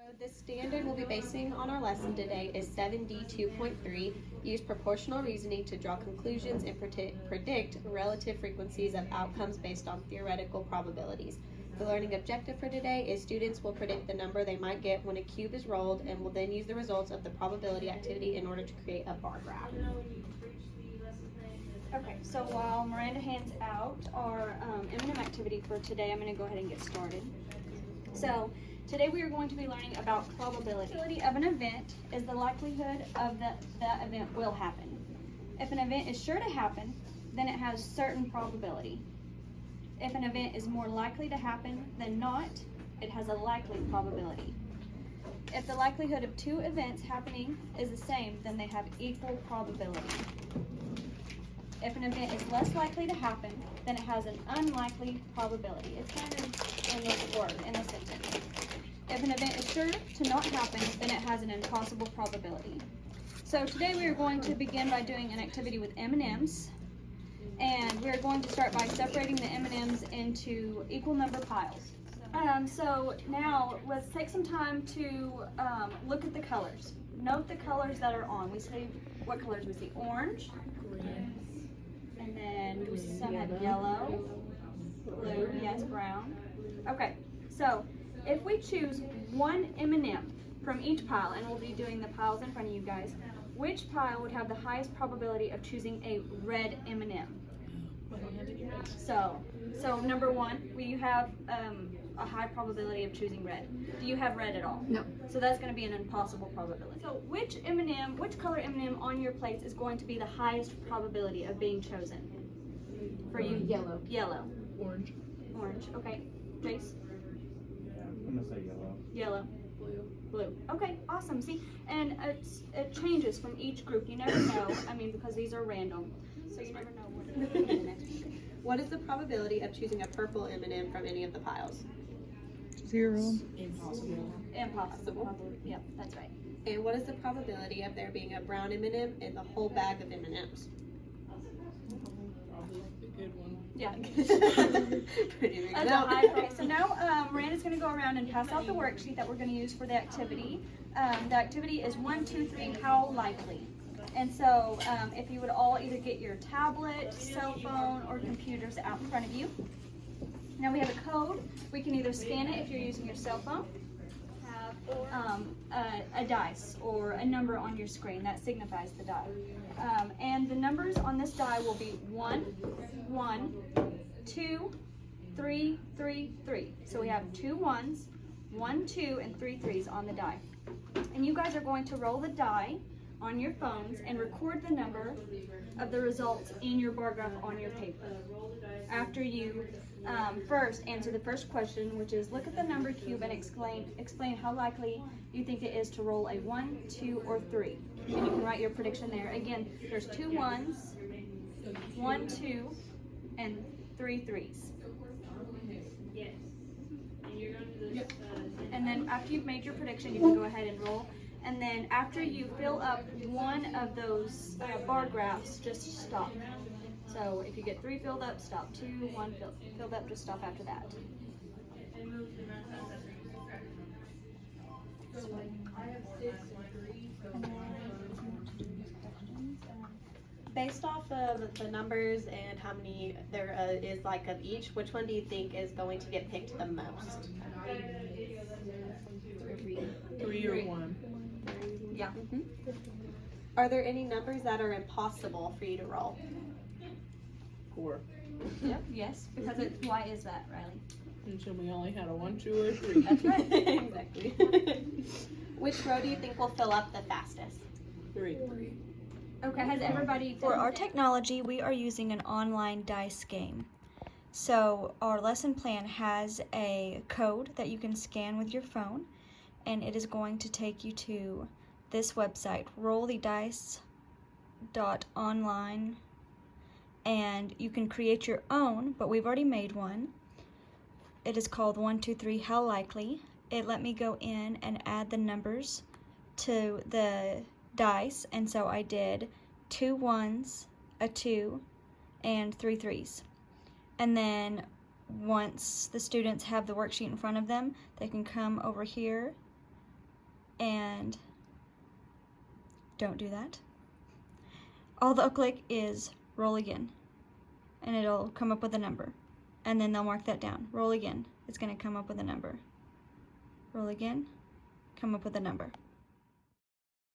The standard we'll be basing on our lesson today is 7D 2.3. Use proportional reasoning to draw conclusions and predict relative frequencies of outcomes based on theoretical probabilities. The learning objective for today is students will predict the number they might get when a cube is rolled and will then use the results of the probability activity in order to create a bar graph. Okay, so while Miranda hands out our M&M activity for today, I'm going to go ahead and get started. So today we are going to be learning about probability. Probability of an event is the likelihood of that event will happen. If an event is sure to happen, then it has certain probability. If an event is more likely to happen than not, it has a likely probability. If the likelihood of two events happening is the same, then they have equal probability. If an event is less likely to happen, then it has an unlikely probability. It's kind of in this word, in this sentence. If an event is sure to not happen, then it has an impossible probability. So today we are going to begin by doing an activity with M&Ms. And we're going to start by separating the M&Ms into equal number piles. So now let's take some time to look at the colors. Note the colors that are on. We see what colors we see: orange, green, and then some have yellow, blue, yes, brown. Okay, so if we choose one M&M from each pile, and we'll be doing the piles in front of you guys, which pile would have the highest probability of choosing a red M&M? So number one, we have a high probability of choosing red. Do you have red at all? No. So that's going to be an impossible probability. So which M&M, which color M&M on your plates is going to be the highest probability of being chosen? For you? Yellow. Yellow. Orange. Orange. Okay. Jace? I'm gonna say yellow. Yellow. Blue. Blue. Okay, awesome. See, and it changes from each group. You never know. I mean, because these are random, so you never know what it's going to be next week. What is the probability of choosing a purple M&M from any of the piles? 0. Impossible. Yep, that's right. And what is the probability of there being a brown M&M in the whole bag of M&Ms? Probably a good one. Yeah. Pretty big. That's a high rate. So now Miranda's going to go around and pass out the worksheet that we're going to use for the activity. The activity is 1, 2, 3, how likely. And so if you would all either get your tablet, cell phone, or computers out in front of you. Now we have a code. We can either scan it if you're using your cell phone, have a dice or a number on your screen that signifies the die. And the numbers on this die will be 1, 1, 2, 3, 3, 3. So we have 2 1s, 1 2, and 3 3s on the die. And you guys are going to roll the die on your phones and record the number of the results in your bar graph on your paper. After you first answer the first question, which is look at the number cube and explain how likely you think it is to roll a 1, 2, or 3. And you can write your prediction there. Again, there's 2 1s, 1 2, and 3 3s. And then after you've made your prediction, you can go ahead and roll. And then after you fill up one of those bar graphs, just stop. So if you get 3 filled up, stop. 2, 1 filled up, just stop after that. Based off of the numbers and how many there is like of each, which one do you think is going to get picked the most? 3 or 1. Yeah. Mm-hmm. Are there any numbers that are impossible for you to roll? 4. Yep. Yes. Because why is that, Riley? Until we only had a 1, 2, or 3. That's right. Exactly. Which row do you think will fill up the fastest? 3. Okay. Has everybody? For our technology, we are using an online dice game. So our lesson plan has a code that you can scan with your phone, and it is going to take you to this website, rollthedice.online, and you can create your own, but we've already made one. It is called 1, 2, 3, how likely. It let me go in and add the numbers to the dice, and so I did 2 1s, a 2, and 3 3s. And then once the students have the worksheet in front of them, they can come over here and don't do that. All they'll click is roll again, and it'll come up with a number. And then they'll mark that down. Roll again. It's going to come up with a number. Roll again, come up with a number.